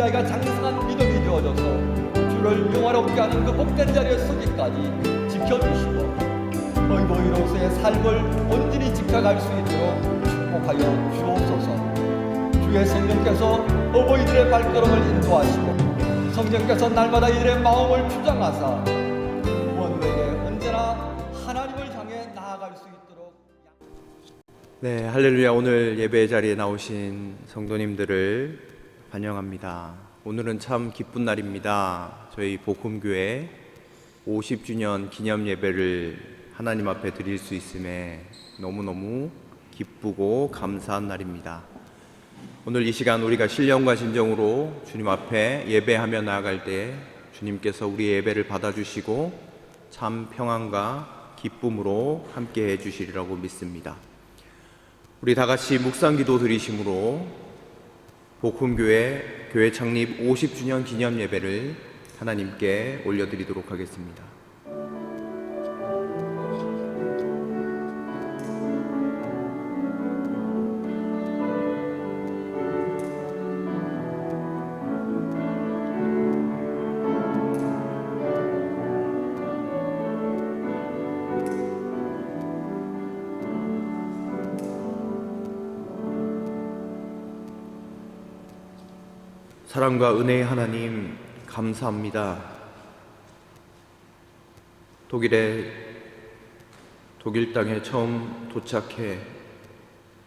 아이가 장성한 믿음이 되어져서 주를 영화롭게 하는 그 복된 자리에 서기까지 지켜주시고 어이보이로서의 삶을 온전히 지켜갈 수 있도록 축복하여 주옵소서. 주의 성령께서 어버이들의 발걸음을 인도하시고 성령께서 날마다 이들의 마음을 주장하사 원내에 언제나 하나님을 향해 나아갈 수 있도록. 네, 할렐루야. 오늘 예배 자리에 나오신 성도님들을 환영합니다. 오늘은 참 기쁜 날입니다. 저희 복음교회 50주년 기념 예배를 하나님 앞에 드릴 수 있음에 너무너무 기쁘고 감사한 날입니다. 오늘 이 시간 우리가 신령과 진정으로 주님 앞에 예배하며 나아갈 때 주님께서 우리의 예배를 받아주시고 참 평안과 기쁨으로 함께 해주시리라고 믿습니다. 우리 다 같이 묵상기도 드리심으로 복음교회 교회 창립 50주년 기념 예배를 하나님께 올려드리도록 하겠습니다. 사랑과 은혜의 하나님 감사합니다. 독일 땅에 처음 도착해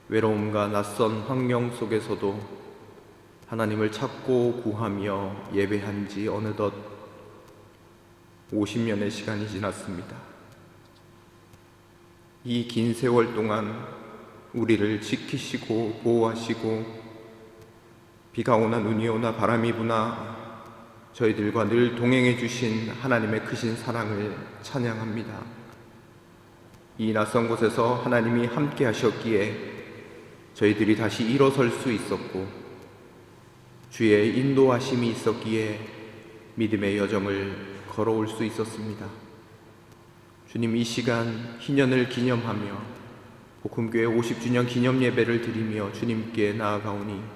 외로움과 낯선 환경 속에서도 하나님을 찾고 구하며 예배한 지 어느덧 50년의 시간이 지났습니다. 이 긴 세월 동안 우리를 지키시고 보호하시고 비가 오나 눈이 오나 바람이 부나 저희들과 늘 동행해 주신 하나님의 크신 사랑을 찬양합니다. 이 낯선 곳에서 하나님이 함께 하셨기에 저희들이 다시 일어설 수 있었고 주의 인도하심이 있었기에 믿음의 여정을 걸어올 수 있었습니다. 주님, 이 시간 희년을 기념하며 복음교회 50주년 기념 예배를 드리며 주님께 나아가오니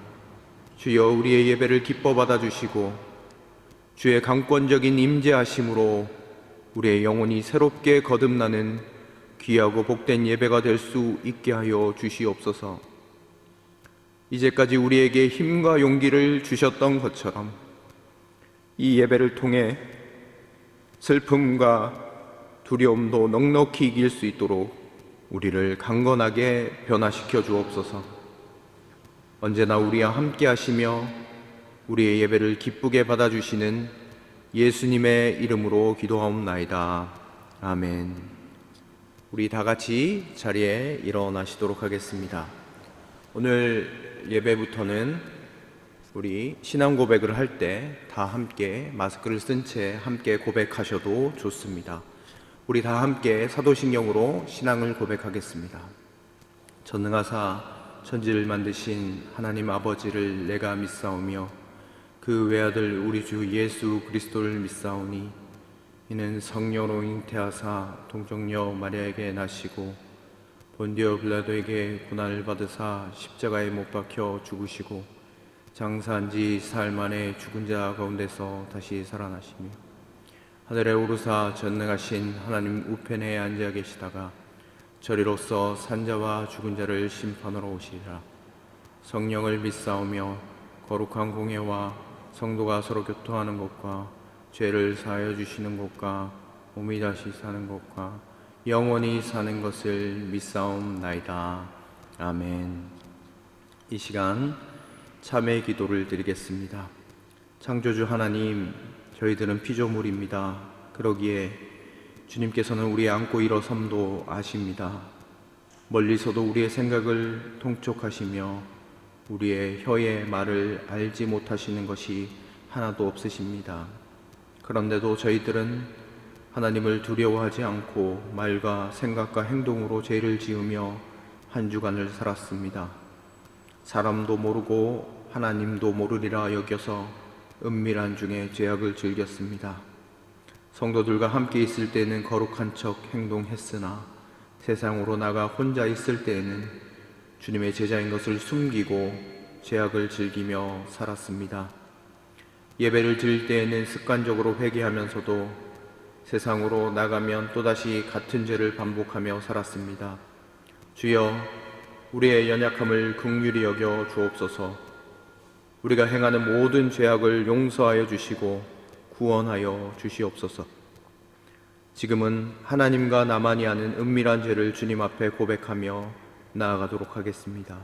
주여, 우리의 예배를 기뻐 받아주시고 주의 강권적인 임재하심으로 우리의 영혼이 새롭게 거듭나는 귀하고 복된 예배가 될 수 있게 하여 주시옵소서. 이제까지 우리에게 힘과 용기를 주셨던 것처럼 이 예배를 통해 슬픔과 두려움도 넉넉히 이길 수 있도록 우리를 강건하게 변화시켜 주옵소서. 언제나 우리와 함께 하시며 우리의 예배를 기쁘게 받아주시는 예수님의 이름으로 기도하옵나이다. 아멘. 우리 다 같이 자리에 일어나시도록 하겠습니다. 오늘 예배부터는 우리 신앙 고백을 할 때 다 함께 마스크를 쓴 채 함께 고백하셔도 좋습니다. 우리 다 함께 사도신경으로 신앙을 고백하겠습니다. 전능하사 천지를 만드신 하나님 아버지를 내가 믿사오며 그 외아들 우리 주 예수 그리스도를 믿사오니 이는 성령으로 잉태하사 동정녀 마리아에게 나시고 본디오 빌라도에게 고난을 받으사 십자가에 못 박혀 죽으시고 장사한 지 사흘 만에 죽은 자 가운데서 다시 살아나시며 하늘에 오르사 전능하신 하나님 우편에 앉아 계시다가 저리로서 산자와 죽은 자를 심판하러 오시리라. 성령을 믿사오며 거룩한 공예와 성도가 서로 교통하는 것과 죄를 사하여 주시는 것과 몸이 다시 사는 것과 영원히 사는 것을 믿사옵나이다. 아멘. 이 시간 참회 기도를 드리겠습니다. 창조주 하나님, 저희들은 피조물입니다. 그러기에 주님께서는 우리의 안고 일어섬도 아십니다. 멀리서도 우리의 생각을 통촉하시며 우리의 혀의 말을 알지 못하시는 것이 하나도 없으십니다. 그런데도 저희들은 하나님을 두려워하지 않고 말과 생각과 행동으로 죄를 지으며 한 주간을 살았습니다. 사람도 모르고 하나님도 모르리라 여겨서 은밀한 중에 죄악을 즐겼습니다. 성도들과 함께 있을 때는 거룩한 척 행동했으나 세상으로 나가 혼자 있을 때에는 주님의 제자인 것을 숨기고 죄악을 즐기며 살았습니다. 예배를 드릴 때에는 습관적으로 회개하면서도 세상으로 나가면 또다시 같은 죄를 반복하며 살았습니다. 주여, 우리의 연약함을 긍휼히 여겨 주옵소서. 우리가 행하는 모든 죄악을 용서하여 주시고 구원하여 주시옵소서. 지금은 하나님과 나만이 아는 은밀한 죄를 주님 앞에 고백하며 나아가도록 하겠습니다.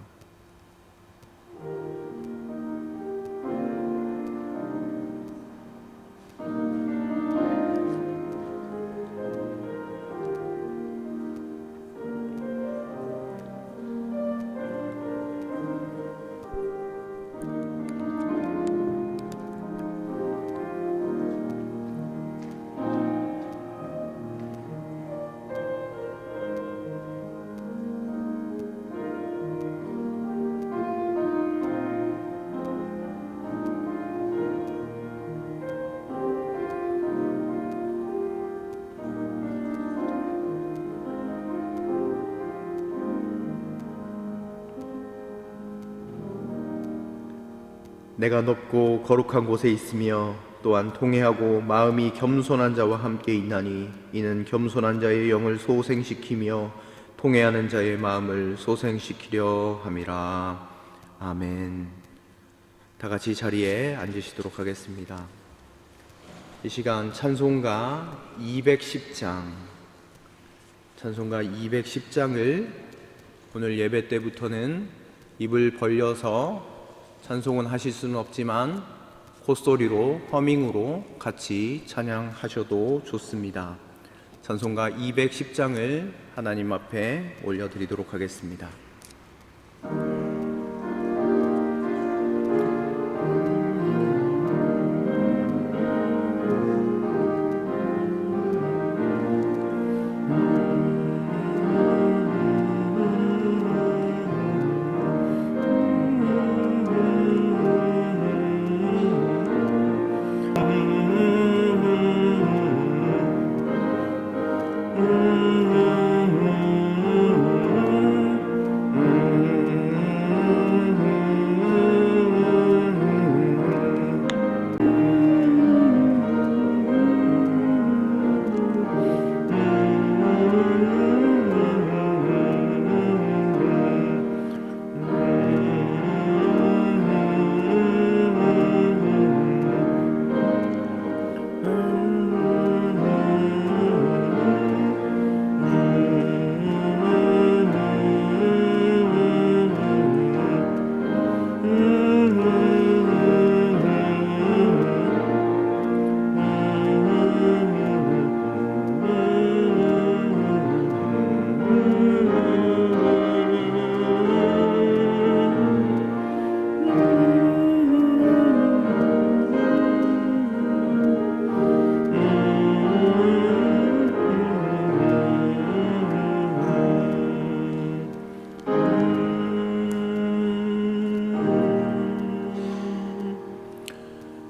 내가 높고 거룩한 곳에 있으며 또한 통회하고 마음이 겸손한 자와 함께 있나니 이는 겸손한 자의 영을 소생시키며 통회하는 자의 마음을 소생시키려 함이라. 아멘. 다 같이 자리에 앉으시도록 하겠습니다. 이 시간 찬송가 210장, 찬송가 210장을 오늘 예배 때부터는 입을 벌려서 찬송은 하실 수는 없지만 콧소리로 허밍으로 같이 찬양하셔도 좋습니다. 찬송가 210장을 하나님 앞에 올려드리도록 하겠습니다.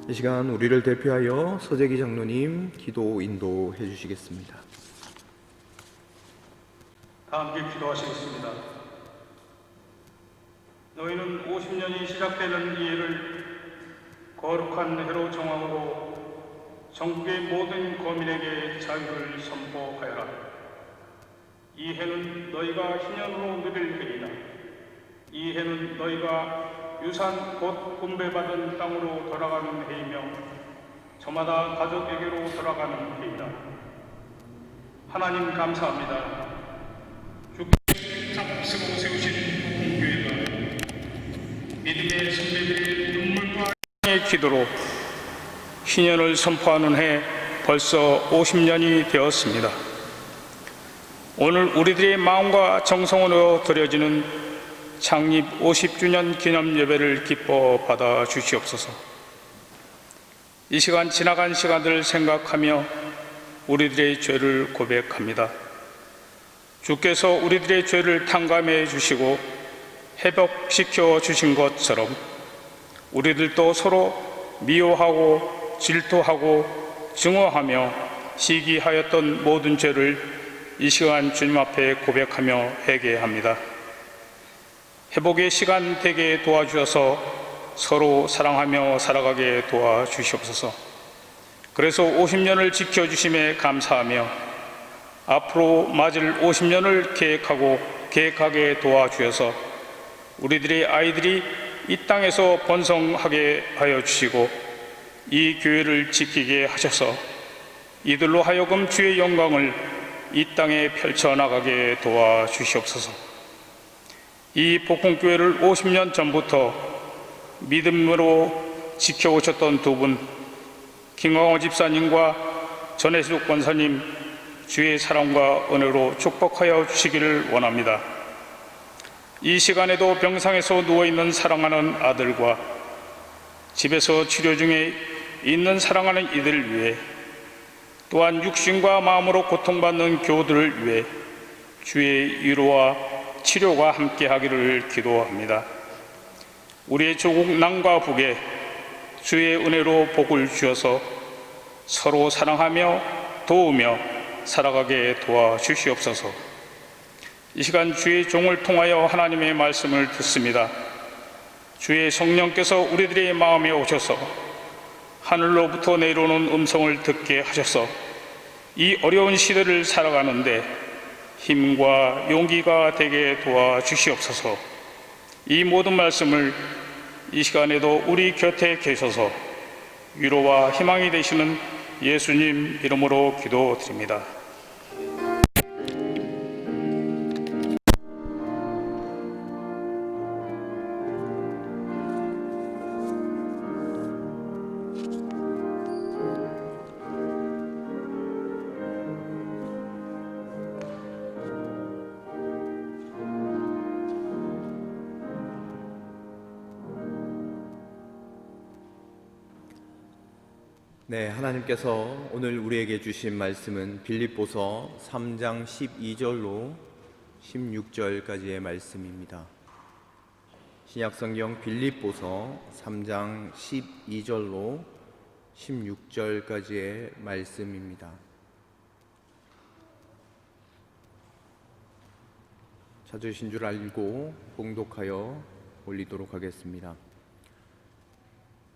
이 시간 우리를 대표하여 서재기 장로님 기도 인도해 주시겠습니다. 다 함께 기도하시겠습니다. 너희는 50년이 시작되는 이 해를 거룩한 해로 정함으로 전국의 모든 거민에게 자유를 선포하여라. 이 해는 너희가 희년으로 누릴 해이다. 이 해는 너희가 유산 곧 분배받은 땅으로 돌아가는 해이며 저마다 가족에게로 돌아가는 해이다. 하나님 감사합니다. 주께서 싹쓰고 세우신 복음교회가 믿음의 선배들의 눈물과 기도로 희년을 선포하는 해 벌써 50년이 되었습니다. 오늘 우리들의 마음과 정성으로 드려지는 창립 50주년 기념 예배를 기뻐 받아 주시옵소서. 이 시간 지나간 시간들을 생각하며 우리들의 죄를 고백합니다. 주께서 우리들의 죄를 탕감해 주시고 회복시켜 주신 것처럼 우리들도 서로 미워하고 질투하고 증오하며 시기하였던 모든 죄를 이 시간 주님 앞에 고백하며 회개합니다. 회복의 시간 되게 도와주셔서 서로 사랑하며 살아가게 도와주시옵소서. 그래서 50년을 지켜주심에 감사하며 앞으로 맞을 50년을 계획하게 도와주셔서 우리들의 아이들이 이 땅에서 번성하게 하여 주시고 이 교회를 지키게 하셔서 이들로 하여금 주의 영광을 이 땅에 펼쳐나가게 도와주시옵소서. 이 복음교회를 50년 전부터 믿음으로 지켜오셨던 두 분, 김광호 집사님과 전혜숙 권사님, 주의 사랑과 은혜로 축복하여 주시기를 원합니다. 이 시간에도 병상에서 누워있는 사랑하는 아들과 집에서 치료 중에 있는 사랑하는 이들을 위해, 또한 육신과 마음으로 고통받는 교우들을 위해 주의 위로와 치료가 함께하기를 기도합니다. 우리의 조국 남과 북에 주의 은혜로 복을 주셔서 서로 사랑하며 도우며 살아가게 도와주시옵소서. 이 시간 주의 종을 통하여 하나님의 말씀을 듣습니다. 주의 성령께서 우리들의 마음에 오셔서 하늘로부터 내려오는 음성을 듣게 하셔서 이 어려운 시대를 살아가는데 힘과 용기가 되게 도와주시옵소서. 이 모든 말씀을 이 시간에도 우리 곁에 계셔서 위로와 희망이 되시는 예수님 이름으로 기도드립니다. 네, 하나님께서 오늘 우리에게 주신 말씀은 빌립보서 3장 12절로 16절까지의 말씀입니다. 신약성경 빌립보서 3장 12절로 16절까지의 말씀입니다. 찾으신 줄 알고 봉독하여 올리도록 하겠습니다.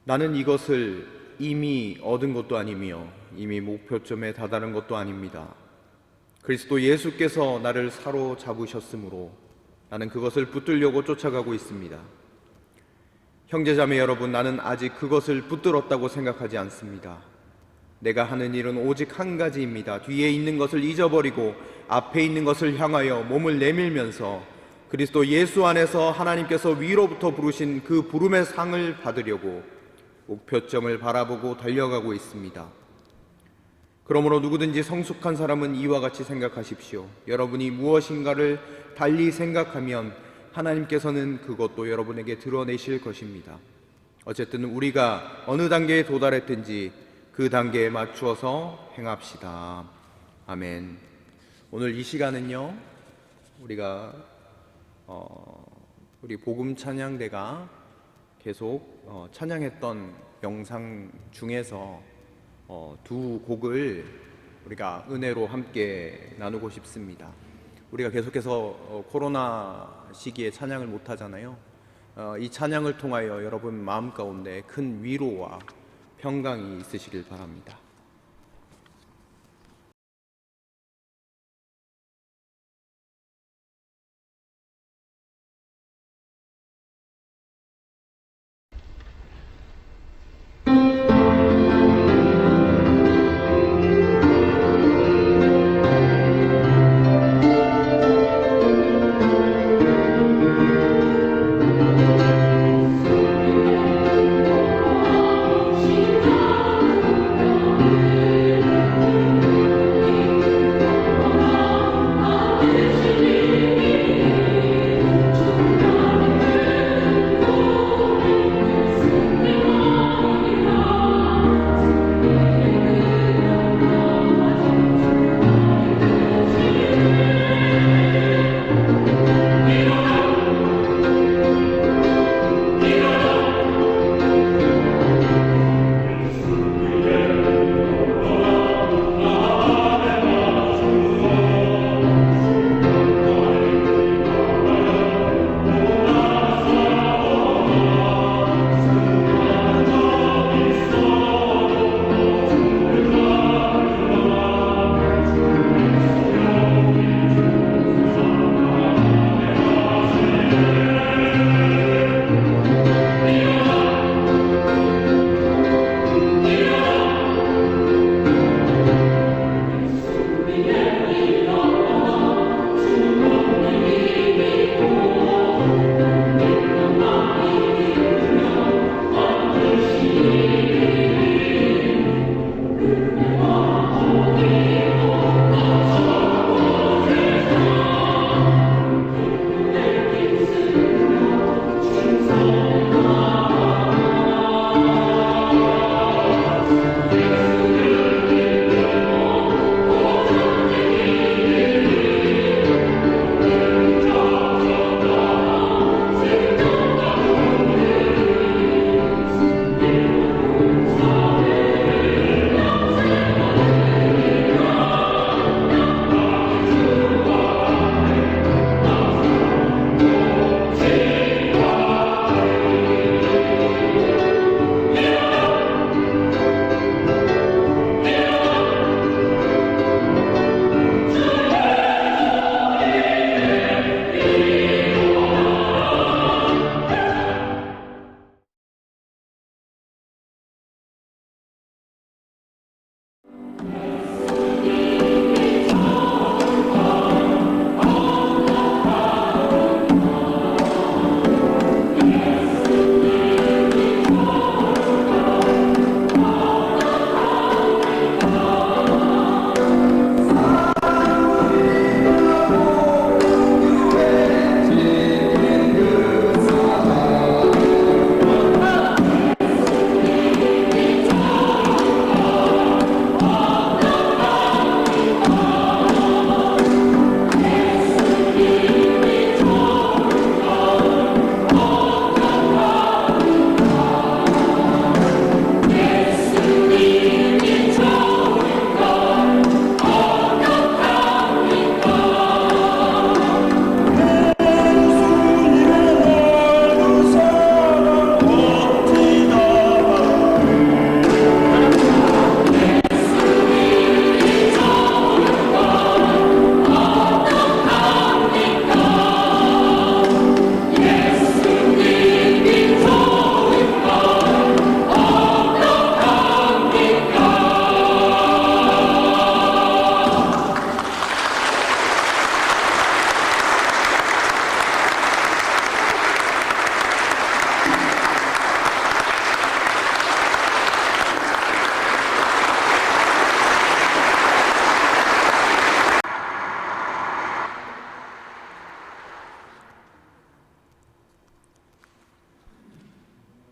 나는 이것을 이미 얻은 것도 아니며 이미 목표점에 다다른 것도 아닙니다. 그리스도 예수께서 나를 사로잡으셨으므로 나는 그것을 붙들려고 쫓아가고 있습니다. 형제자매 여러분, 나는 아직 그것을 붙들었다고 생각하지 않습니다. 내가 하는 일은 오직 한 가지입니다. 뒤에 있는 것을 잊어버리고 앞에 있는 것을 향하여 몸을 내밀면서 그리스도 예수 안에서 하나님께서 위로부터 부르신 그 부름의 상을 받으려고 목표점을 바라보고 달려가고 있습니다. 그러므로 누구든지 성숙한 사람은 이와 같이 생각하십시오. 여러분이 무엇인가를 달리 생각하면 하나님께서는 그것도 여러분에게 드러내실 것입니다. 어쨌든 우리가 어느 단계에 도달했든지 그 단계에 맞추어서 행합시다. 아멘. 오늘 이 시간은요, 우리가 우리 복음 찬양대가 계속 찬양했던 영상 중에서 두 곡을 우리가 은혜로 함께 나누고 싶습니다. 우리가 계속해서 코로나 시기에 찬양을 못 하잖아요. 이 찬양을 통하여 여러분 마음 가운데 큰 위로와 평강이 있으시길 바랍니다.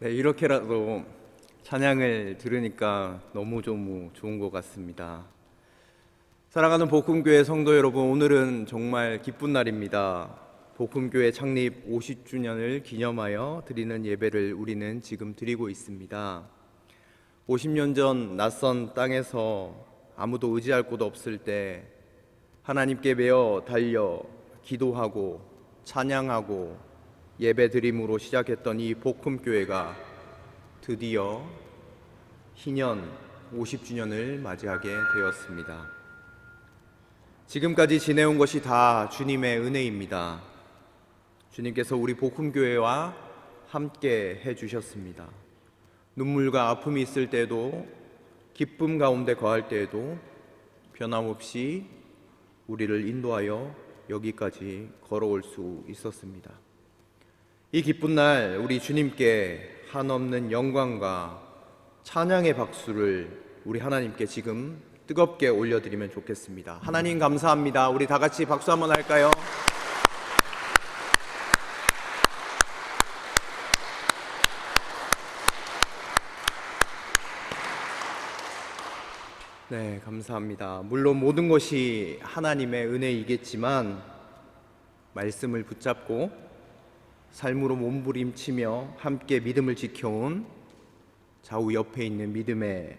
네, 이렇게라도 찬양을 들으니까 너무 좋은 것 같습니다. 사랑하는 복음교회 성도 여러분, 오늘은 정말 기쁜 날입니다. 복음교회 창립 50주년을 기념하여 드리는 예배를 우리는 지금 드리고 있습니다. 50년 전 낯선 땅에서 아무도 의지할 곳 없을 때 하나님께 매어 달려 기도하고 찬양하고 예배드림으로 시작했던 이 복음교회가 드디어 희년 50주년을 맞이하게 되었습니다. 지금까지 지내온 것이 다 주님의 은혜입니다. 주님께서 우리 복음교회와 함께 해주셨습니다. 눈물과 아픔이 있을 때도, 기쁨 가운데 거할 때에도 변함없이 우리를 인도하여 여기까지 걸어올 수 있었습니다. 이 기쁜 날 우리 주님께 한없는 영광과 찬양의 박수를 우리 하나님께 지금 뜨겁게 올려드리면 좋겠습니다. 하나님 감사합니다. 우리 다 같이 박수 한번 할까요? 네, 감사합니다. 물론 모든 것이 하나님의 은혜이겠지만 말씀을 붙잡고 삶으로 몸부림치며 함께 믿음을 지켜온 좌우 옆에 있는 믿음의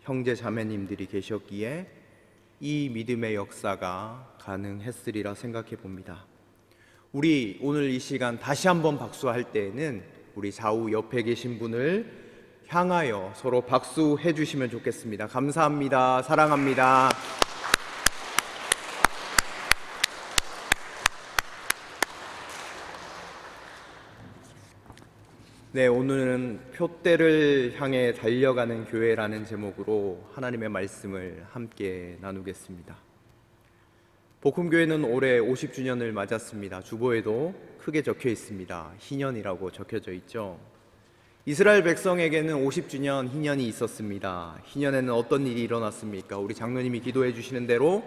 형제 자매님들이 계셨기에 이 믿음의 역사가 가능했으리라 생각해 봅니다. 우리 오늘 이 시간 다시 한번 박수할 때에는 우리 좌우 옆에 계신 분을 향하여 서로 박수해 주시면 좋겠습니다. 감사합니다. 사랑합니다. 네, 오늘은 표대를 향해 달려가는 교회라는 제목으로 하나님의 말씀을 함께 나누겠습니다. 복음교회는 올해 50주년을 맞았습니다. 주보에도 크게 적혀 있습니다. 희년이라고 적혀져 있죠. 이스라엘 백성에게는 50주년 희년이 있었습니다. 희년에는 어떤 일이 일어났습니까? 우리 장로님이 기도해 주시는 대로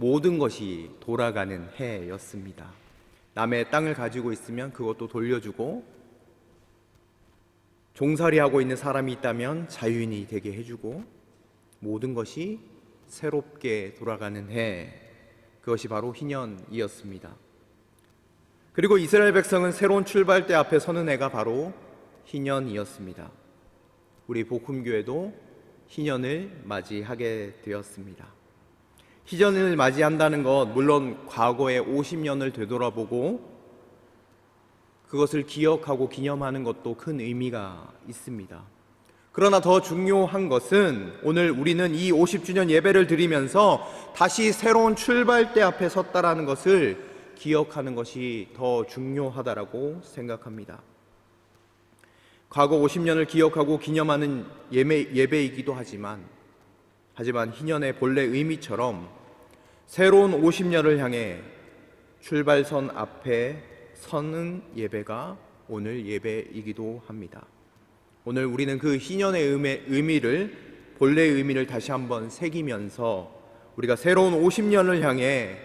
모든 것이 돌아가는 해였습니다. 남의 땅을 가지고 있으면 그것도 돌려주고, 종살이하고 있는 사람이 있다면 자유인이 되게 해주고, 모든 것이 새롭게 돌아가는 해, 그것이 바로 희년이었습니다. 그리고 이스라엘 백성은 새로운 출발대 앞에 서는 해가 바로 희년이었습니다. 우리 복음교회도 희년을 맞이하게 되었습니다. 희년을 맞이한다는 것, 물론 과거의 50년을 되돌아보고 그것을 기억하고 기념하는 것도 큰 의미가 있습니다. 그러나 더 중요한 것은 오늘 우리는 이 50주년 예배를 드리면서 다시 새로운 출발대 앞에 섰다라는 것을 기억하는 것이 더 중요하다라고 생각합니다. 과거 50년을 기억하고 기념하는 예배이기도 하지만 희년의 본래 의미처럼 새로운 50년을 향해 출발선 앞에 서는 예배가 오늘 예배이기도 합니다. 오늘 우리는 그 희년의 의미를, 본래의 의미를 다시 한번 새기면서 우리가 새로운 50년을 향해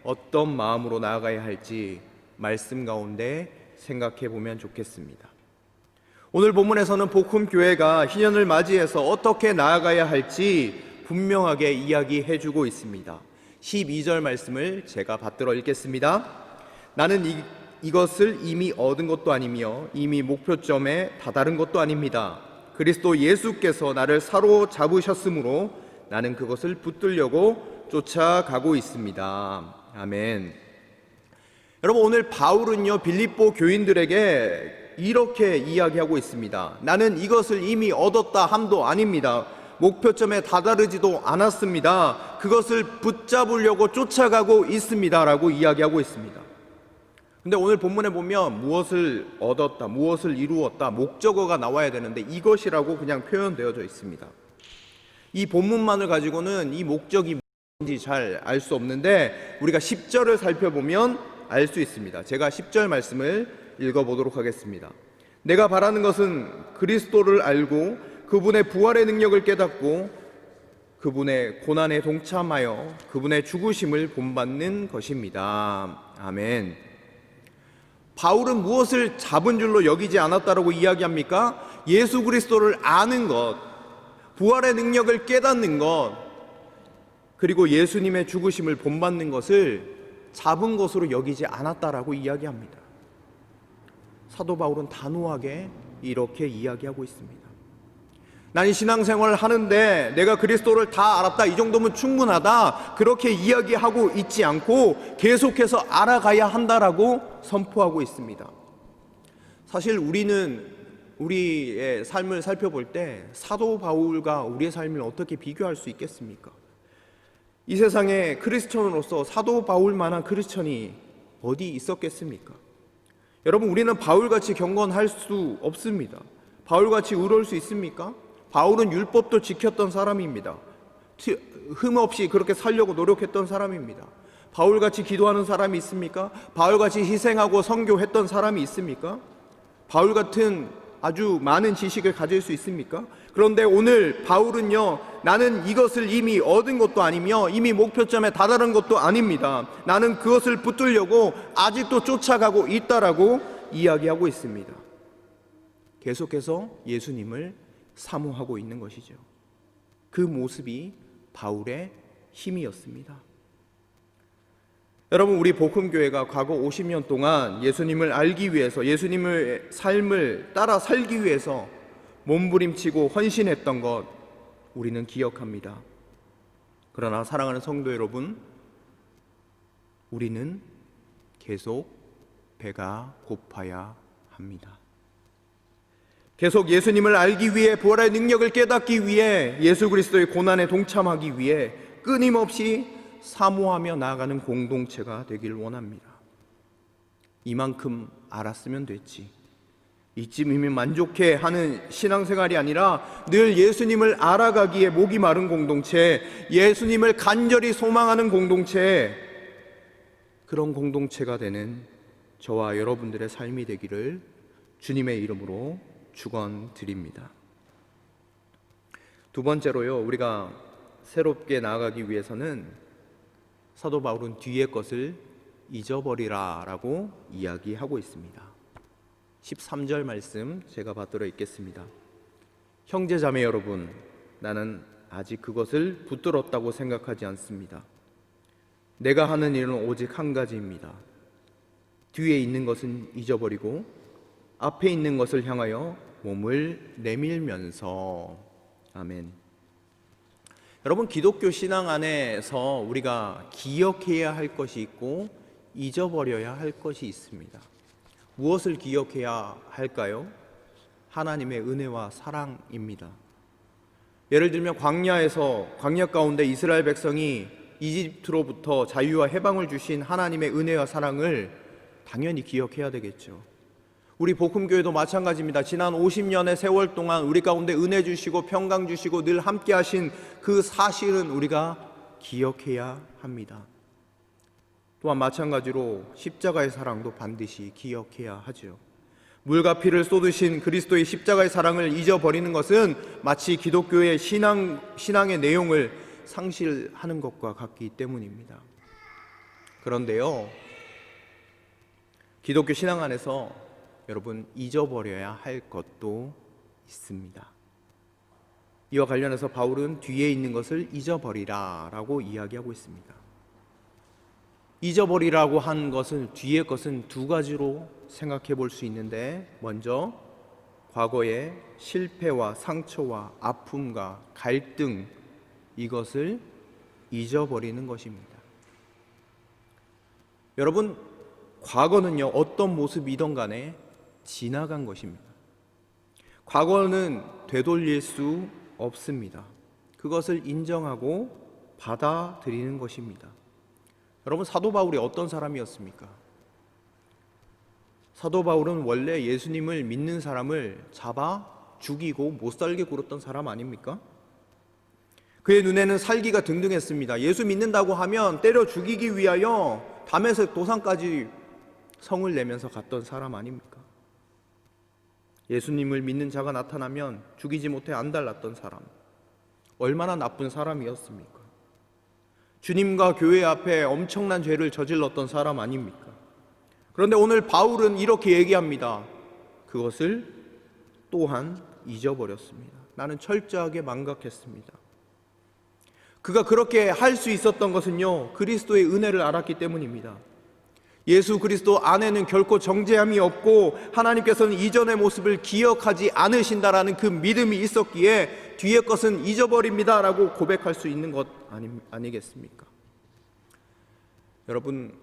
어떤 마음으로 나아가야 할지 말씀 가운데 생각해 보면 좋겠습니다. 오늘 본문에서는 복음교회가 희년을 맞이해서 어떻게 나아가야 할지 분명하게 이야기해 주고 있습니다. 12절 말씀을 제가 받들어 읽겠습니다. 나는 이것을 이미 얻은 것도 아니며 이미 목표점에 다다른 것도 아닙니다. 그리스도 예수께서 나를 사로잡으셨으므로 나는 그것을 붙들려고 쫓아가고 있습니다. 아멘. 여러분, 오늘 바울은요 빌립보 교인들에게 이렇게 이야기하고 있습니다. 나는 이것을 이미 얻었다 함도 아닙니다. 목표점에 다다르지도 않았습니다. 그것을 붙잡으려고 쫓아가고 있습니다 라고 이야기하고 있습니다. 근데 오늘 본문에 보면 무엇을 얻었다, 무엇을 이루었다, 목적어가 나와야 되는데 이것이라고 그냥 표현되어져 있습니다. 이 본문만을 가지고는 이 목적이 뭔지 잘 알 수 없는데 우리가 10절을 살펴보면 알 수 있습니다. 제가 10절 말씀을 읽어보도록 하겠습니다. 내가 바라는 것은 그리스도를 알고 그분의 부활의 능력을 깨닫고 그분의 고난에 동참하여 그분의 죽으심을 본받는 것입니다. 아멘. 바울은 무엇을 잡은 줄로 여기지 않았다라고 이야기합니까? 예수 그리스도를 아는 것, 부활의 능력을 깨닫는 것, 그리고 예수님의 죽으심을 본받는 것을 잡은 것으로 여기지 않았다라고 이야기합니다. 사도 바울은 단호하게 이렇게 이야기하고 있습니다. 난 신앙생활을 하는데 내가 그리스도를 다 알았다, 이 정도면 충분하다, 그렇게 이야기하고 있지 않고 계속해서 알아가야 한다라고 선포하고 있습니다. 사실 우리는 우리의 삶을 살펴볼 때 사도 바울과 우리의 삶을 어떻게 비교할 수 있겠습니까? 이 세상에 크리스천으로서 사도 바울만한 크리스천이 어디 있었겠습니까? 여러분, 우리는 바울같이 경건할 수 없습니다. 바울같이 의로울 수 있습니까? 바울은 율법도 지켰던 사람입니다. 흠없이 그렇게 살려고 노력했던 사람입니다. 바울같이 기도하는 사람이 있습니까? 바울같이 희생하고 선교했던 사람이 있습니까? 바울 같은 아주 많은 지식을 가질 수 있습니까? 그런데 오늘 바울은요, 나는 이것을 이미 얻은 것도 아니며 이미 목표점에 다다른 것도 아닙니다. 나는 그것을 붙들려고 아직도 쫓아가고 있다라고 이야기하고 있습니다. 계속해서 예수님을 사모하고 있는 것이죠. 그 모습이 바울의 힘이었습니다. 여러분, 우리 복음교회가 과거 50년 동안 예수님을 알기 위해서, 예수님의 삶을 따라 살기 위해서 몸부림치고 헌신했던 것 우리는 기억합니다. 그러나 사랑하는 성도 여러분, 우리는 계속 배가 고파야 합니다. 계속 예수님을 알기 위해, 부활의 능력을 깨닫기 위해, 예수 그리스도의 고난에 동참하기 위해 끊임없이 사모하며 나아가는 공동체가 되길 원합니다. 이만큼 알았으면 됐지, 이쯤이면 만족해 하는 신앙생활이 아니라 늘 예수님을 알아가기에 목이 마른 공동체, 예수님을 간절히 소망하는 공동체, 그런 공동체가 되는 저와 여러분들의 삶이 되기를 주님의 이름으로 축원드립니다. 두 번째로요, 우리가 새롭게 나아가기 위해서는 사도 바울은 뒤의 것을 잊어버리라 라고 이야기하고 있습니다. 13절 말씀 제가 받들어 읽겠습니다. 형제 자매 여러분, 나는 아직 그것을 붙들었다고 생각하지 않습니다. 내가 하는 일은 오직 한 가지입니다. 뒤에 있는 것은 잊어버리고 앞에 있는 것을 향하여 몸을 내밀면서. 아멘. 여러분, 기독교 신앙 안에서 우리가 기억해야 할 것이 있고 잊어버려야 할 것이 있습니다. 무엇을 기억해야 할까요? 하나님의 은혜와 사랑입니다. 예를 들면 광야 가운데 이스라엘 백성이 이집트로부터 자유와 해방을 주신 하나님의 은혜와 사랑을 당연히 기억해야 되겠죠. 우리 복음교회도 마찬가지입니다. 지난 50년의 세월 동안 우리 가운데 은혜 주시고 평강 주시고 늘 함께 하신 그 사실은 우리가 기억해야 합니다. 또한 마찬가지로 십자가의 사랑도 반드시 기억해야 하죠. 물과 피를 쏟으신 그리스도의 십자가의 사랑을 잊어버리는 것은 마치 기독교의 신앙의 내용을 상실하는 것과 같기 때문입니다. 그런데요, 기독교 신앙 안에서 여러분 잊어버려야 할 것도 있습니다. 이와 관련해서 바울은 뒤에 있는 것을 잊어버리라 라고 이야기하고 있습니다. 잊어버리라고 한 것은, 뒤의 것은 두 가지로 생각해 볼 수 있는데, 먼저 과거의 실패와 상처와 아픔과 갈등, 이것을 잊어버리는 것입니다. 여러분, 과거는요, 어떤 모습이든 간에 지나간 것입니다. 과거는 되돌릴 수 없습니다. 그것을 인정하고 받아들이는 것입니다. 여러분, 사도 바울이 어떤 사람이었습니까? 사도 바울은 원래 예수님을 믿는 사람을 잡아 죽이고 못 살게 굴었던 사람 아닙니까? 그의 눈에는 살기가 등등했습니다. 예수 믿는다고 하면 때려 죽이기 위하여 다메섹 도상까지 성을 내면서 갔던 사람 아닙니까? 예수님을 믿는 자가 나타나면 죽이지 못해 안달났던 사람, 얼마나 나쁜 사람이었습니까? 주님과 교회 앞에 엄청난 죄를 저질렀던 사람 아닙니까? 그런데 오늘 바울은 이렇게 얘기합니다. 그것을 또한 잊어버렸습니다. 나는 철저하게 망각했습니다. 그가 그렇게 할 수 있었던 것은요, 그리스도의 은혜를 알았기 때문입니다. 예수 그리스도 안에는 결코 정죄함이 없고 하나님께서는 이전의 모습을 기억하지 않으신다라는 그 믿음이 있었기에 뒤의 것은 잊어버립니다 라고 고백할 수 있는 것 아니겠습니까? 여러분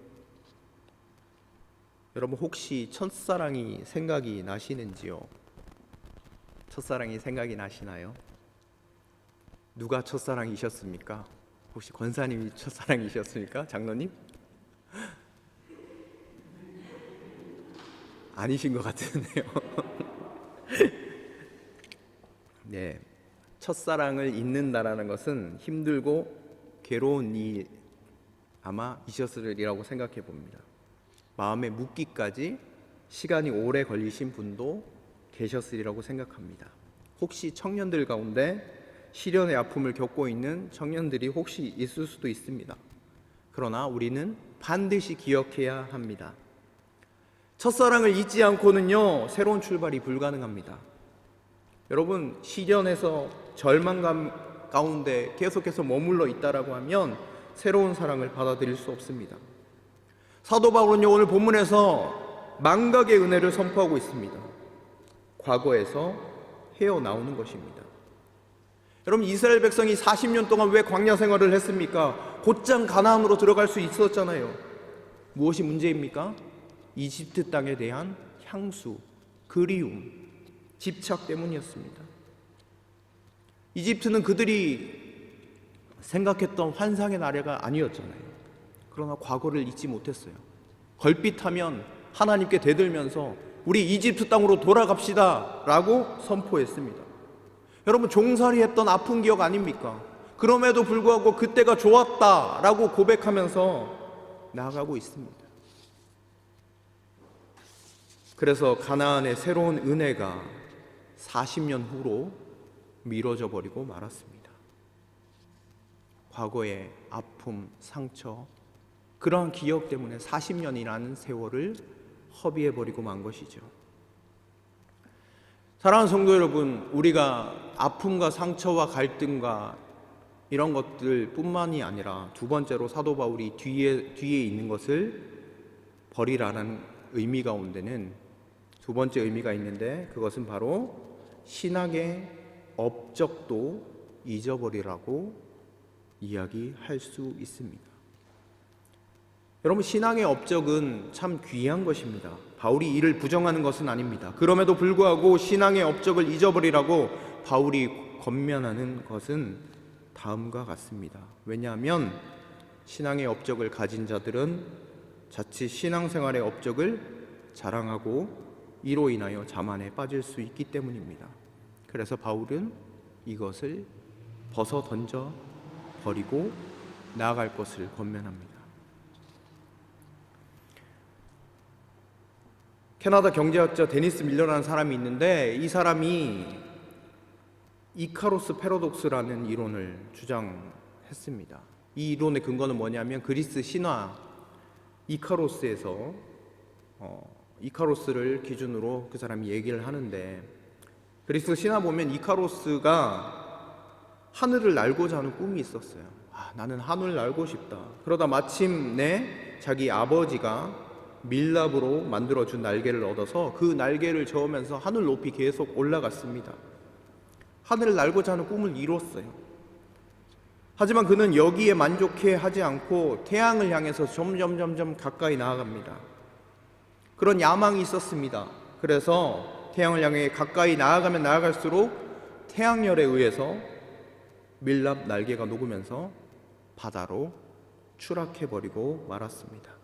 혹시 첫사랑이 생각이 나시는지요? 첫사랑이 생각이 나시나요? 누가 첫사랑이셨습니까? 혹시 권사님이 첫사랑이셨습니까? 장로님? 아니신 것 같은데요. 네, 첫사랑을 잊는다라는 것은 힘들고 괴로운 일 아마 있었으리라고 생각해 봅니다. 마음에 묻기까지 시간이 오래 걸리신 분도 계셨으리라고 생각합니다. 혹시 청년들 가운데 시련의 아픔을 겪고 있는 청년들이 혹시 있을 수도 있습니다. 그러나 우리는 반드시 기억해야 합니다. 첫사랑을 잊지 않고는요, 새로운 출발이 불가능합니다. 여러분, 시련에서 절망감 가운데 계속해서 머물러 있다라고 하면 새로운 사랑을 받아들일 수 없습니다. 사도 바울은요, 오늘 본문에서 망각의 은혜를 선포하고 있습니다. 과거에서 헤어나오는 것입니다. 여러분, 이스라엘 백성이 40년 동안 왜 광야 생활을 했습니까? 곧장 가나안으로 들어갈 수 있었잖아요. 무엇이 문제입니까? 이집트 땅에 대한 향수, 그리움, 집착 때문이었습니다. 이집트는 그들이 생각했던 환상의 나라가 아니었잖아요. 그러나 과거를 잊지 못했어요. 걸핏하면 하나님께 대들면서 우리 이집트 땅으로 돌아갑시다 라고 선포했습니다. 여러분, 종살이 했던 아픈 기억 아닙니까? 그럼에도 불구하고 그때가 좋았다 라고 고백하면서 나아가고 있습니다. 그래서 가나안의 새로운 은혜가 40년 후로 미뤄져 버리고 말았습니다. 과거의 아픔, 상처, 그러한 기억 때문에 40년이라는 세월을 허비해버리고 만 것이죠. 사랑하는 성도 여러분, 우리가 아픔과 상처와 갈등과 이런 것들 뿐만이 아니라 두 번째로 사도 바울이 뒤에 있는 것을 버리라는 의미 가운데는 두 번째 의미가 있는데, 그것은 바로 신앙의 업적도 잊어버리라고 이야기할 수 있습니다. 여러분, 신앙의 업적은 참 귀한 것입니다. 바울이 이를 부정하는 것은 아닙니다. 그럼에도 불구하고 신앙의 업적을 잊어버리라고 바울이 권면하는 것은 다음과 같습니다. 왜냐하면 신앙의 업적을 가진 자들은 자칫 신앙생활의 업적을 자랑하고 이로 인하여 자만에 빠질 수 있기 때문입니다. 그래서 바울은 이것을 벗어 던져 버리고 나아갈 것을 권면합니다. 캐나다 경제학자 데니스 밀러라는 사람이 있는데, 이 사람이 이카로스 패러독스라는 이론을 주장했습니다. 이 이론의 근거는 뭐냐면 그리스 신화 이카로스에서 이카로스를 기준으로 그 사람이 얘기를 하는데, 그리스 신화 보면 이카로스가 하늘을 날고자 하는 꿈이 있었어요. 나는 하늘을 날고 싶다. 그러다 마침내 자기 아버지가 밀랍으로 만들어준 날개를 얻어서 그 날개를 저으면서 하늘 높이 계속 올라갔습니다. 하늘을 날고자 하는 꿈을 이뤘어요. 하지만 그는 여기에 만족해 하지 않고 태양을 향해서 점점 가까이 나아갑니다. 그런 야망이 있었습니다. 그래서 태양을 향해 가까이 나아가면 나아갈수록 태양열에 의해서 밀랍 날개가 녹으면서 바다로 추락해버리고 말았습니다.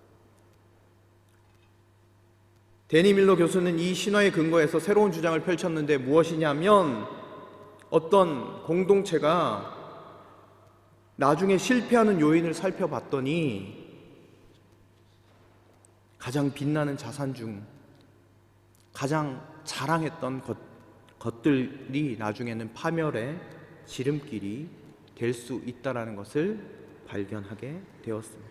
데니 밀러 교수는 이 신화의 근거에서 새로운 주장을 펼쳤는데, 무엇이냐면 어떤 공동체가 나중에 실패하는 요인을 살펴봤더니 가장 빛나는 자산 중 가장 자랑했던 것들이 나중에는 파멸의 지름길이 될 수 있다는 것을 발견하게 되었습니다.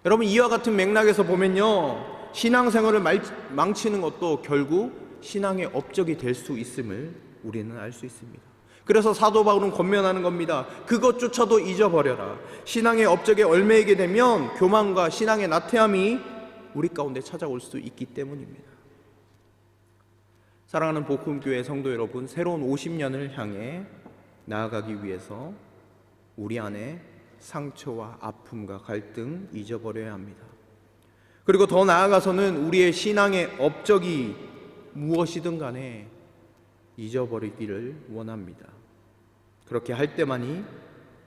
여러분, 이와 같은 맥락에서 보면요, 신앙생활을 망치는 것도 결국 신앙의 업적이 될 수 있음을 우리는 알 수 있습니다. 그래서 사도 바울은 권면하는 겁니다. 그것조차도 잊어버려라. 신앙의 업적에 얽매이게 되면 교만과 신앙의 나태함이 우리 가운데 찾아올 수 있기 때문입니다. 사랑하는 복음교회 성도 여러분, 새로운 50년을 향해 나아가기 위해서 우리 안에 상처와 아픔과 갈등 잊어버려야 합니다. 그리고 더 나아가서는 우리의 신앙의 업적이 무엇이든 간에 잊어버리기를 원합니다. 그렇게 할 때만이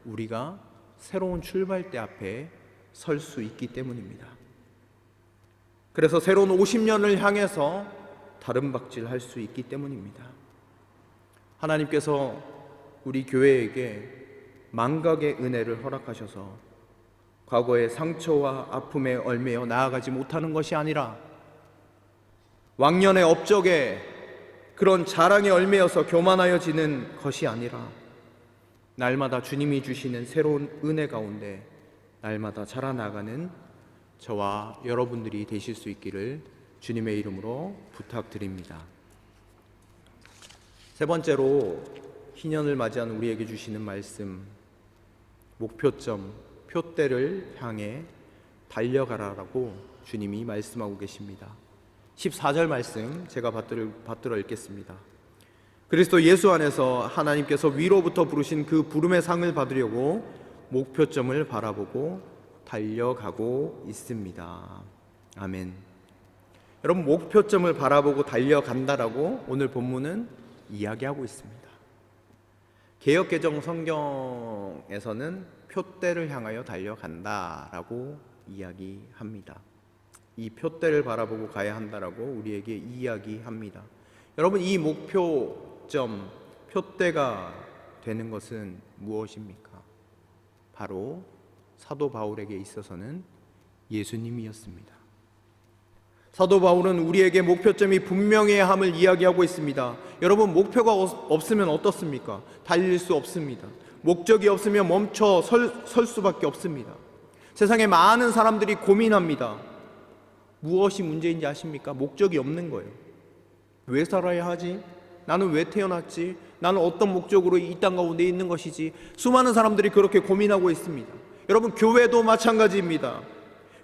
우리가 새로운 출발대 앞에 설 수 있기 때문입니다. 그래서 새로운 50년을 향해서 다름박질할 수 있기 때문입니다. 하나님께서 우리 교회에게 망각의 은혜를 허락하셔서 과거의 상처와 아픔에 얽매여 나아가지 못하는 것이 아니라 왕년의 업적에 그런 자랑에 얽매여서 교만하여지는 것이 아니라 날마다 주님이 주시는 새로운 은혜 가운데 날마다 자라나가는 저와 여러분들이 되실 수 있기를 주님의 이름으로 부탁드립니다. 세 번째로 희년을 맞이하는 우리에게 주시는 말씀, 목표점, 표대를 향해 달려가라라고 주님이 말씀하고 계십니다. 14절 말씀 제가 받들어 읽겠습니다. 그리스도 예수 안에서 하나님께서 위로부터 부르신 그 부름의 상을 받으려고 목표점을 바라보고 달려가고 있습니다. 아멘. 여러분, 목표점을 바라보고 달려간다라고 오늘 본문은 이야기하고 있습니다. 개역개정 성경에서는 표대를 향하여 달려간다라고 이야기합니다. 이 표대를 바라보고 가야 한다라고 우리에게 이야기합니다. 여러분, 이 목표점, 표대가 되는 것은 무엇입니까? 바로 사도 바울에게 있어서는 예수님이었습니다. 사도 바울은 우리에게 목표점이 분명해야 함을 이야기하고 있습니다. 여러분, 목표가 없으면 어떻습니까? 달릴 수 없습니다. 목적이 없으면 멈춰 설 수밖에 없습니다. 세상에 많은 사람들이 고민합니다. 무엇이 문제인지 아십니까? 목적이 없는 거예요. 왜 살아야 하지? 나는 왜 태어났지? 나는 어떤 목적으로 이 땅 가운데 있는 것이지? 수많은 사람들이 그렇게 고민하고 있습니다. 여러분, 교회도 마찬가지입니다.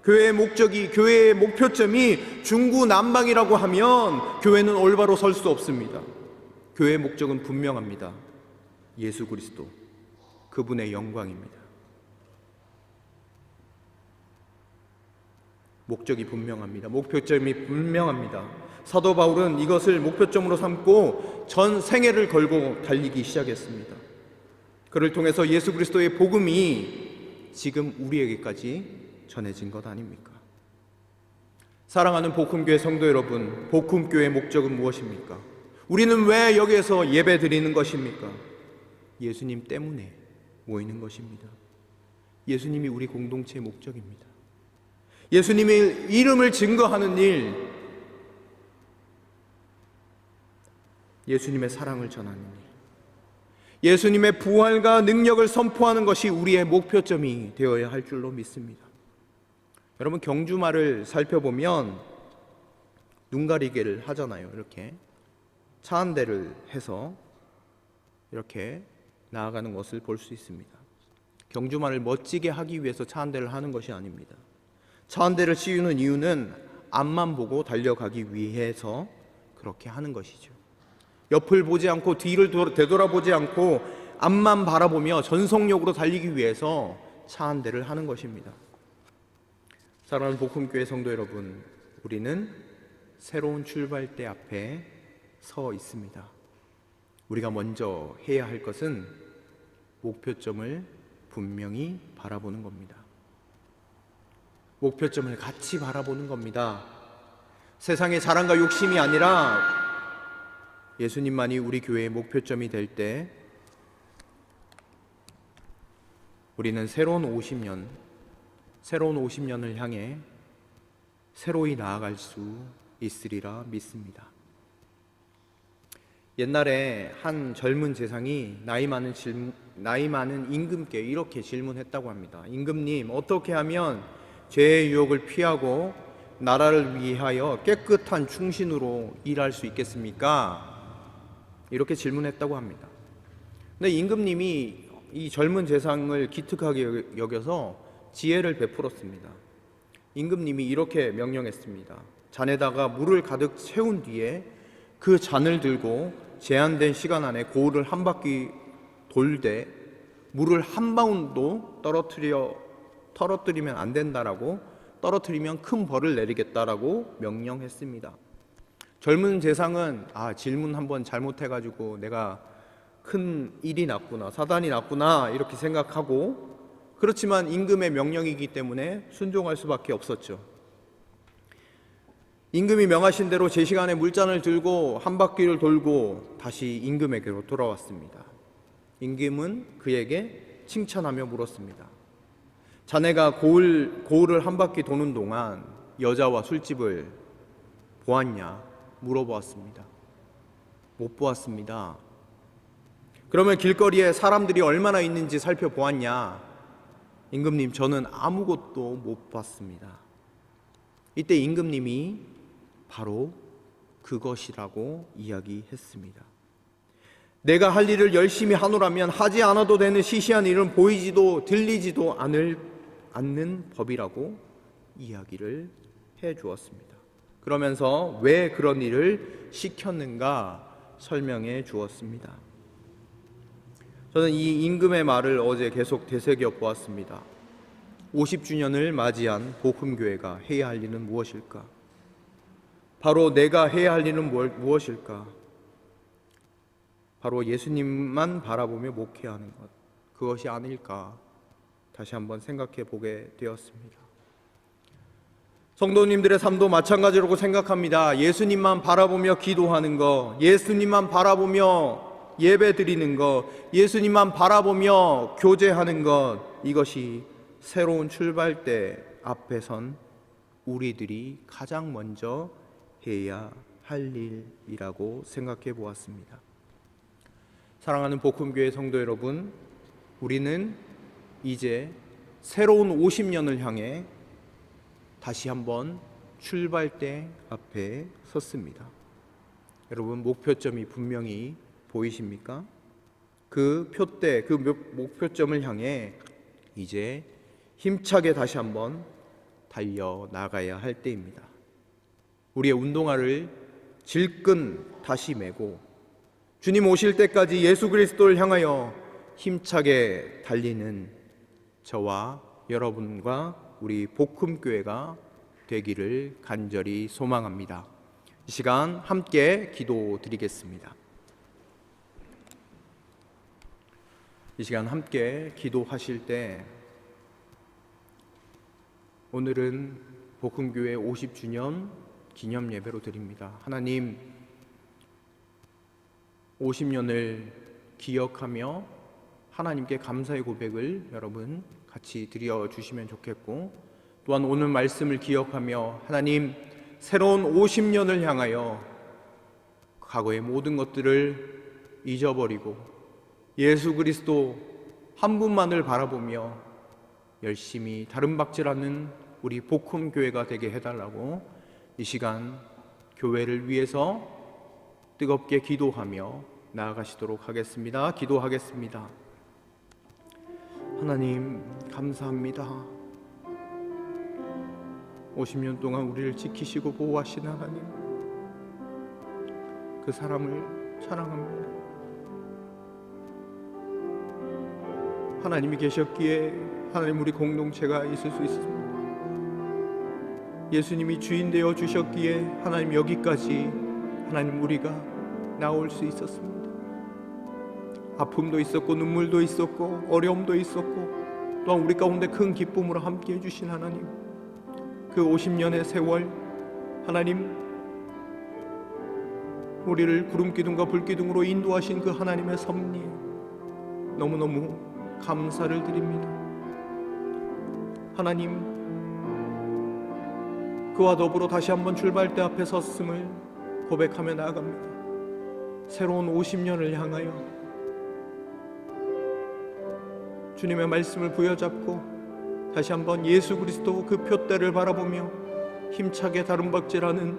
교회의 목적이, 교회의 목표점이 중구난방이라고 하면 교회는 올바로 설 수 없습니다. 교회의 목적은 분명합니다. 예수 그리스도, 그분의 영광입니다. 목적이 분명합니다. 목표점이 분명합니다. 사도 바울은 이것을 목표점으로 삼고 전 생애를 걸고 달리기 시작했습니다. 그를 통해서 예수 그리스도의 복음이 지금 우리에게까지 전해진 것 아닙니까? 사랑하는 복음교회 성도 여러분, 복음교회의 목적은 무엇입니까? 우리는 왜 여기에서 예배 드리는 것입니까? 예수님 때문에 모이는 것입니다. 예수님이 우리 공동체의 목적입니다. 예수님의 이름을 증거하는 일, 예수님의 사랑을 전하는 일, 예수님의 부활과 능력을 선포하는 것이 우리의 목표점이 되어야 할 줄로 믿습니다. 여러분, 경주마를 살펴보면 눈가리개를 하잖아요. 이렇게 차 한 대를 해서 이렇게 나아가는 것을 볼 수 있습니다. 경주마를 멋지게 하기 위해서 차 한 대를 하는 것이 아닙니다. 차 한 대를 씌우는 이유는 앞만 보고 달려가기 위해서 그렇게 하는 것이죠. 옆을 보지 않고 뒤를 되돌아보지 않고 앞만 바라보며 전속력으로 달리기 위해서 차 한 대를 하는 것입니다. 사랑하는 복음교회 성도 여러분, 우리는 새로운 출발대 앞에 서 있습니다. 우리가 먼저 해야 할 것은 목표점을 분명히 바라보는 겁니다. 목표점을 같이 바라보는 겁니다. 세상의 자랑과 욕심이 아니라 예수님만이 우리 교회의 목표점이 될 때 우리는 새로운 50년을 향해 새로이 나아갈 수 있으리라 믿습니다. 옛날에 한 젊은 제상이 나이 많은 임금께 이렇게 질문했다고 합니다. 임금님, 어떻게 하면 죄의 유혹을 피하고 나라를 위하여 깨끗한 충신으로 일할 수 있겠습니까? 이렇게 질문했다고 합니다. 근데 임금님이 이 젊은 제상을 기특하게 여겨서 지혜를 베풀었습니다. 임금님이 이렇게 명령했습니다. 잔에다가 물을 가득 채운 뒤에 그 잔을 들고 제한된 시간 안에 고을을 한 바퀴 돌되 물을 한 방울도 떨어뜨리면 안 된다라고, 떨어뜨리면 큰 벌을 내리겠다라고 명령했습니다. 젊은 제상은 질문 한번 잘못해가지고 내가 큰 일이 났구나, 사단이 났구나 이렇게 생각하고, 그렇지만 임금의 명령이기 때문에 순종할 수밖에 없었죠. 임금이 명하신 대로 제 시간에 물잔을 들고 한 바퀴를 돌고 다시 임금에게로 돌아왔습니다. 임금은 그에게 칭찬하며 물었습니다. 자네가 고을을 한 바퀴 도는 동안 여자와 술집을 보았냐? 물어보았습니다. 못 보았습니다. 그러면 길거리에 사람들이 얼마나 있는지 살펴보았냐? 임금님, 저는 아무것도 못 봤습니다. 이때 임금님이 바로 그것이라고 이야기했습니다. 내가 할 일을 열심히 하노라면 하지 않아도 되는 시시한 일은 보이지도 들리지도 않는 법이라고 이야기를 해 주었습니다. 그러면서 왜 그런 일을 시켰는가 설명해 주었습니다. 저는 이 임금의 말을 어제 계속 되새겨 보았습니다. 50주년을 맞이한 복음교회가 해야 할 일은 무엇일까? 바로 내가 해야 할 일은 무엇일까? 바로 예수님만 바라보며 목회하는 것, 그것이 아닐까 다시 한번 생각해 보게 되었습니다. 성도님들의 삶도 마찬가지라고 생각합니다. 예수님만 바라보며 기도하는 것, 예수님만 바라보며 예배 드리는 것, 예수님만 바라보며 교제하는 것, 이것이 새로운 출발대 앞에 선 우리들이 가장 먼저 해야 할 일이라고 생각해 보았습니다. 사랑하는 복음교회 성도 여러분, 우리는 이제 새로운 50년을 향해 다시 한번 출발대 앞에 섰습니다. 여러분, 목표점이 분명히 보이십니까? 그 표대, 그 목표점을 향해 이제 힘차게 다시 한번 달려나가야 할 때입니다. 우리의 운동화를 질끈 다시 메고 주님 오실 때까지 예수 그리스도를 향하여 힘차게 달리는 저와 여러분과 우리 복음교회가 되기를 간절히 소망합니다. 이 시간 함께 기도드리겠습니다. 이 시간 함께 기도하실 때 오늘은 복음교회 50주년 기념 예배로 드립니다. 하나님, 50년을 기억하며 하나님께 감사의 고백을 여러분 같이 드려주시면 좋겠고, 또한 오늘 말씀을 기억하며 하나님, 새로운 50년을 향하여 과거의 모든 것들을 잊어버리고 예수 그리스도 한 분만을 바라보며 열심히 다름박질하는 우리 복음교회가 되게 해달라고 이 시간 교회를 위해서 뜨겁게 기도하며 나아가시도록 하겠습니다. 기도하겠습니다. 하나님, 감사합니다. 50년 동안 우리를 지키시고 보호하신 하나님, 그 사람을 찬양합니다. 하나님이 계셨기에 하나님 우리 공동체가 있을 수 있습니다. 예수님이 주인 되어 주셨기에 하나님 여기까지 하나님 우리가 나올 수 있었습니다. 아픔도 있었고 눈물도 있었고 어려움도 있었고 또한 우리 가운데 큰 기쁨으로 함께 해주신 하나님, 그 50년의 세월 하나님 우리를 구름기둥과 불기둥으로 인도하신 그 하나님의 섭리 너무너무 감사를 드립니다. 하나님, 그와 더불어 다시 한번 출발대 앞에 섰음을 고백하며 나아갑니다. 새로운 50년을 향하여 주님의 말씀을 부여잡고 다시 한번 예수 그리스도 그 표대를 바라보며 힘차게 다름박질하는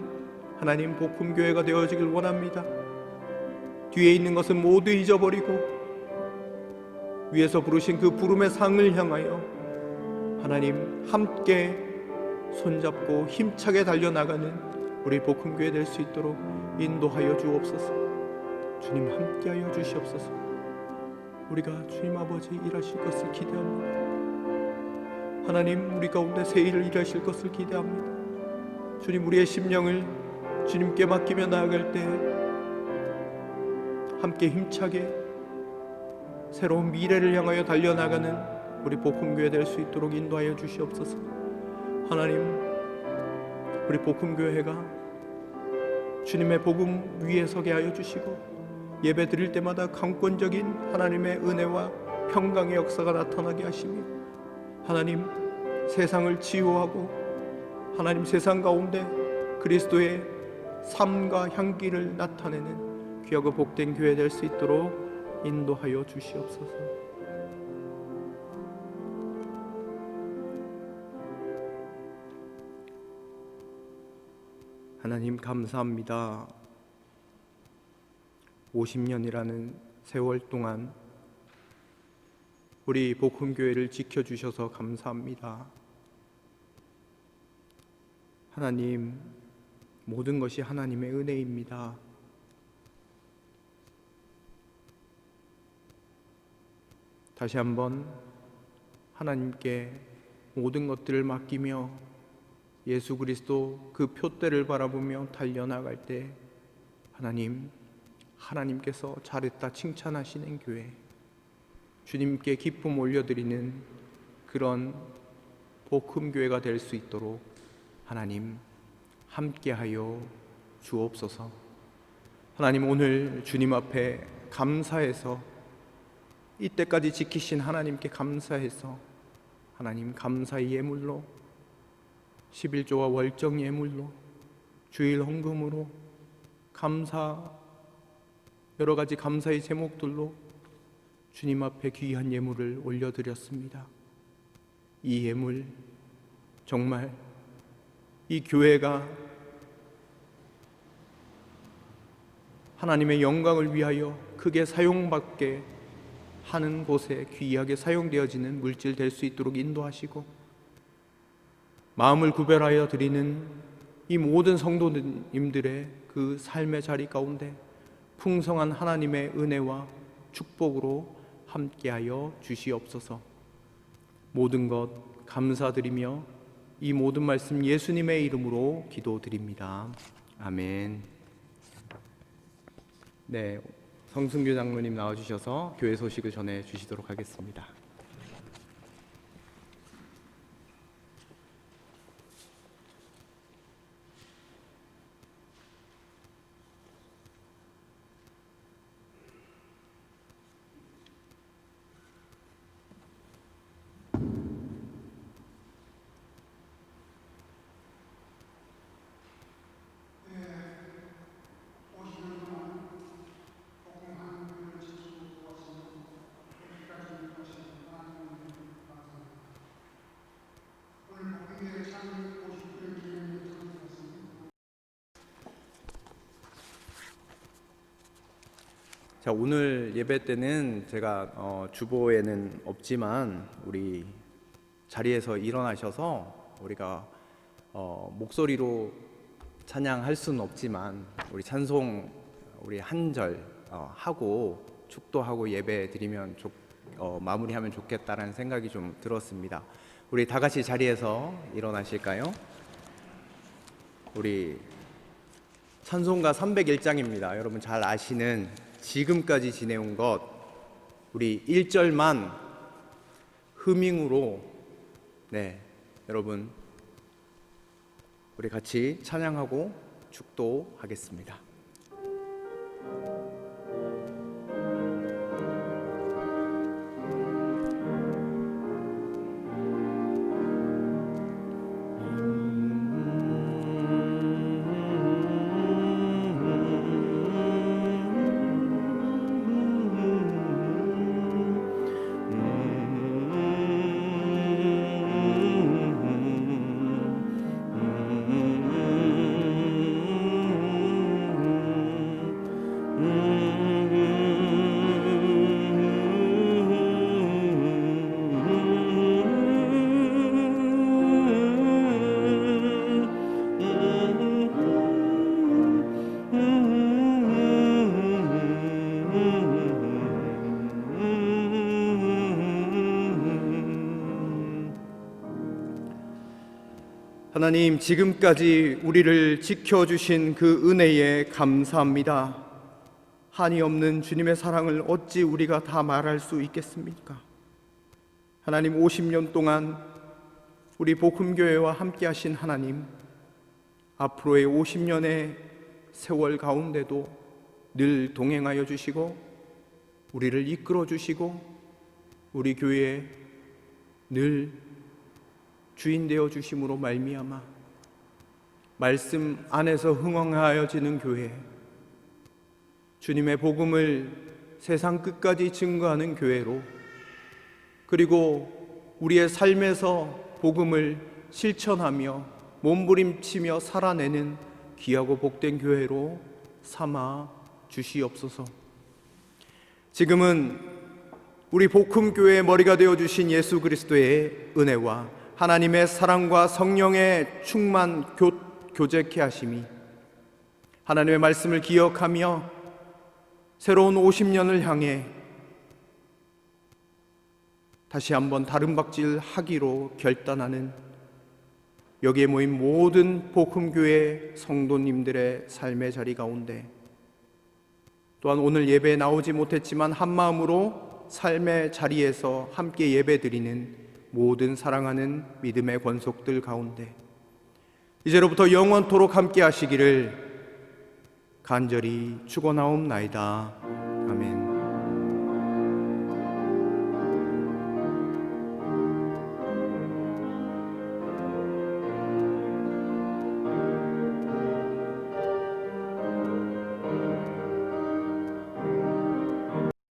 하나님 복음교회가 되어지길 원합니다. 뒤에 있는 것은 모두 잊어버리고 위에서 부르신 그 부름의 상을 향하여 하나님 함께 손잡고 힘차게 달려나가는 우리 복음교회 될 수 있도록 인도하여 주옵소서. 주님 함께하여 주시옵소서. 우리가 주님 아버지 일하실 것을 기대합니다. 하나님, 우리 가운데 새 일을 일하실 것을 기대합니다. 주님, 우리의 심령을 주님께 맡기며 나아갈 때 함께 힘차게 새로운 미래를 향하여 달려나가는 우리 복음교회 될 수 있도록 인도하여 주시옵소서. 하나님, 우리 복음교회가 주님의 복음 위에 서게 하여 주시고 예배 드릴 때마다 강권적인 하나님의 은혜와 평강의 역사가 나타나게 하시며 하나님, 세상을 치유하고 하나님 세상 가운데 그리스도의 삶과 향기를 나타내는 귀하고 복된 교회 될 수 있도록 인도하여 주시옵소서. 하나님, 감사합니다. 50년이라는 세월 동안 우리 복음교회를 지켜주셔서 감사합니다. 하나님, 모든 것이 하나님의 은혜입니다. 다시 한번 하나님께 모든 것들을 맡기며 예수 그리스도 그 표대를 바라보며 달려나갈 때 하나님께서 잘했다 칭찬하시는 교회, 주님께 기쁨 올려드리는 그런 복음교회가 될 수 있도록 하나님 함께하여 주옵소서. 하나님, 오늘 주님 앞에 감사해서 이때까지 지키신 하나님께 감사해서 하나님 감사의 예물로 11조와 월정 예물로 주일 헌금으로 여러 가지 감사의 제목들로 주님 앞에 귀한 예물을 올려드렸습니다. 이 예물, 정말 이 교회가 하나님의 영광을 위하여 크게 사용받게 하는 곳에 귀하게 사용되어지는 물질 될 수 있도록 인도하시고, 마음을 구별하여 드리는 이 모든 성도님들의 그 삶의 자리 가운데 풍성한 하나님의 은혜와 축복으로 함께하여 주시옵소서. 모든 것 감사드리며 이 모든 말씀 예수님의 이름으로 기도드립니다. 아멘. 네, 성승규 장로님 나와주셔서 교회 소식을 전해 주시도록 하겠습니다. 자, 오늘 예배 때는 제가 주보에는 없지만 우리 자리에서 일어나셔서 우리가 목소리로 찬양할 수는 없지만 우리 찬송 우리 한 절 하고 축도하고 예배 드리면 마무리하면 좋겠다라는 생각이 좀 들었습니다. 우리 다 같이 자리에서 일어나실까요? 우리 찬송가 301장입니다. 여러분 잘 아시는 지금까지 지내온 것, 우리 1절만 흐밍으로 여러분 우리 같이 찬양하고 축도하겠습니다. 하나님, 지금까지 우리를 지켜주신 그 은혜에 감사합니다. 한이 없는 주님의 사랑을 어찌 우리가 다 말할 수 있겠습니까? 하나님, 50년 동안 우리 복음교회와 함께 하신 하나님, 앞으로의 50년의 세월 가운데도 늘 동행하여 주시고 우리를 이끌어 주시고 우리 교회에 늘 주인 되어 주심으로 말미암아 말씀 안에서 흥왕하여지는 교회, 주님의 복음을 세상 끝까지 증거하는 교회로, 그리고 우리의 삶에서 복음을 실천하며 몸부림치며 살아내는 귀하고 복된 교회로 삼아 주시옵소서. 지금은 우리 복음교회의 머리가 되어주신 예수 그리스도의 은혜와 하나님의 사랑과 성령의 충만 교제케 하심이, 하나님의 말씀을 기억하며 새로운 50년을 향해 다시 한번 다름박질 하기로 결단하는 여기에 모인 모든 복음교회 성도님들의 삶의 자리 가운데, 또한 오늘 예배에 나오지 못했지만 한마음으로 삶의 자리에서 함께 예배드리는 모든 사랑하는 믿음의 권속들 가운데 이제로부터 영원토록 함께 하시기를 간절히 축원하옵나이다. 아멘.